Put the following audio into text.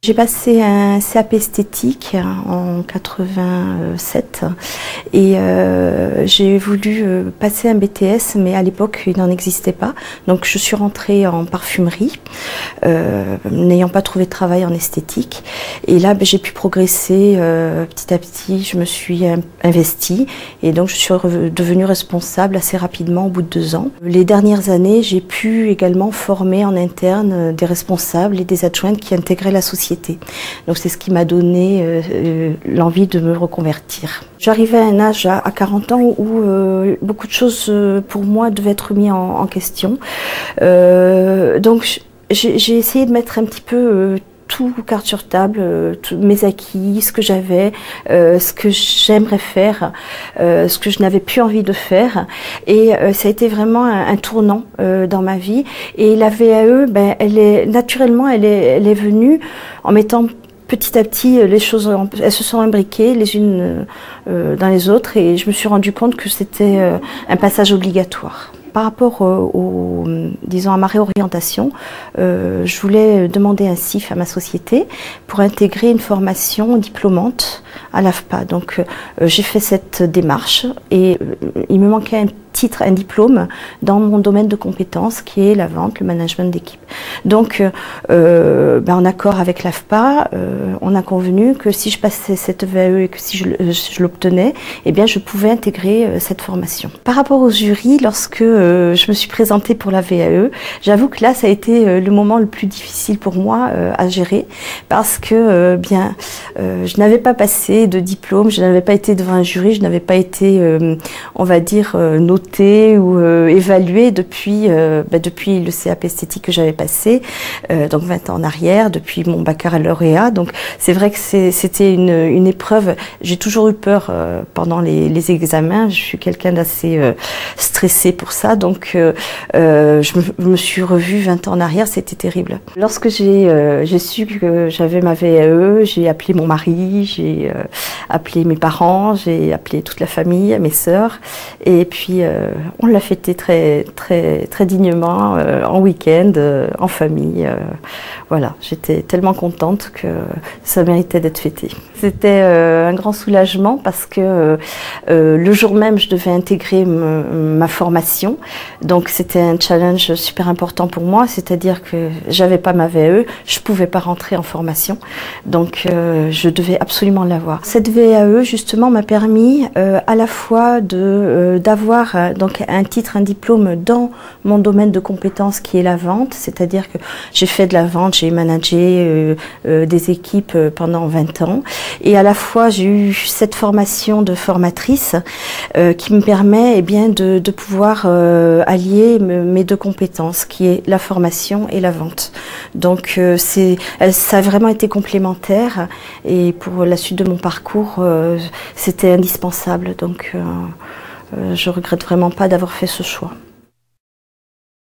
J'ai passé un CAP esthétique en 87 et j'ai voulu passer un BTS, mais à l'époque il n'en existait pas. Donc je suis rentrée en parfumerie, n'ayant pas trouvé de travail en esthétique. Et là j'ai pu progresser petit à petit, je me suis investie et donc je suis devenue responsable assez rapidement au bout de 2 ans. Les dernières années, j'ai pu également former en interne des responsables et des adjointes qui intégraient la société. Donc c'est ce qui m'a donné l'envie de me reconvertir. J'arrivais à un âge à 40 ans où beaucoup de choses pour moi devaient être mises en question. Donc j'ai essayé de mettre un petit peu tout carte sur table, mes acquis, ce que j'avais, ce que j'aimerais faire, ce que je n'avais plus envie de faire. Et ça a été vraiment un tournant dans ma vie. Et la VAE, ben, elle est venue en mettant petit à petit, les choses, elles se sont imbriquées les unes dans les autres. Et je me suis rendu compte que c'était un passage obligatoire. Par rapport disons, à ma réorientation, je voulais demander un CIF à ma société pour intégrer une formation diplômante à l'AFPA. Donc j'ai fait cette démarche et il me manquait un diplôme dans mon domaine de compétences qui est la vente, le management d'équipe. Donc en accord avec l'AFPA, on a convenu que si je passais cette VAE et que si je l'obtenais, eh bien je pouvais intégrer cette formation. Par rapport au jury, lorsque je me suis présentée pour la VAE, j'avoue que là ça a été le moment le plus difficile pour moi à gérer parce que je n'avais pas passé de diplôme, je n'avais pas été devant un jury, je n'avais pas été on va dire notée ou évaluée depuis le CAP esthétique que j'avais passé, donc 20 ans en arrière, depuis mon baccalauréat. Donc c'est vrai que c'était une épreuve. J'ai toujours eu peur pendant les examens. Je suis quelqu'un d'assez stressé pour ça. Donc je me suis revue 20 ans en arrière, c'était terrible. Lorsque j'ai su que j'avais ma VAE, j'ai appelé mon mari, j'ai appelé mes parents, j'ai appelé toute la famille, mes sœurs, et puis on l'a fêté très dignement, en week-end, en famille. Voilà, j'étais tellement contente que ça méritait d'être fêté. C'était un grand soulagement parce que le jour même, je devais intégrer ma formation. Donc c'était un challenge super important pour moi, c'est-à-dire que j'avais pas ma VAE, je pouvais pas rentrer en formation. Donc je devais absolument l'avoir. Cette VAE, justement, m'a permis à la fois d'avoir donc un titre, un diplôme dans mon domaine de compétences qui est la vente, c'est-à-dire que j'ai fait de la vente, j'ai managé des équipes pendant 20 ans et à la fois j'ai eu cette formation de formatrice qui me permet de pouvoir allier mes 2 compétences qui est la formation et la vente. Donc ça a vraiment été complémentaire et pour la suite de mon parcours c'était indispensable. Donc je regrette vraiment pas d'avoir fait ce choix.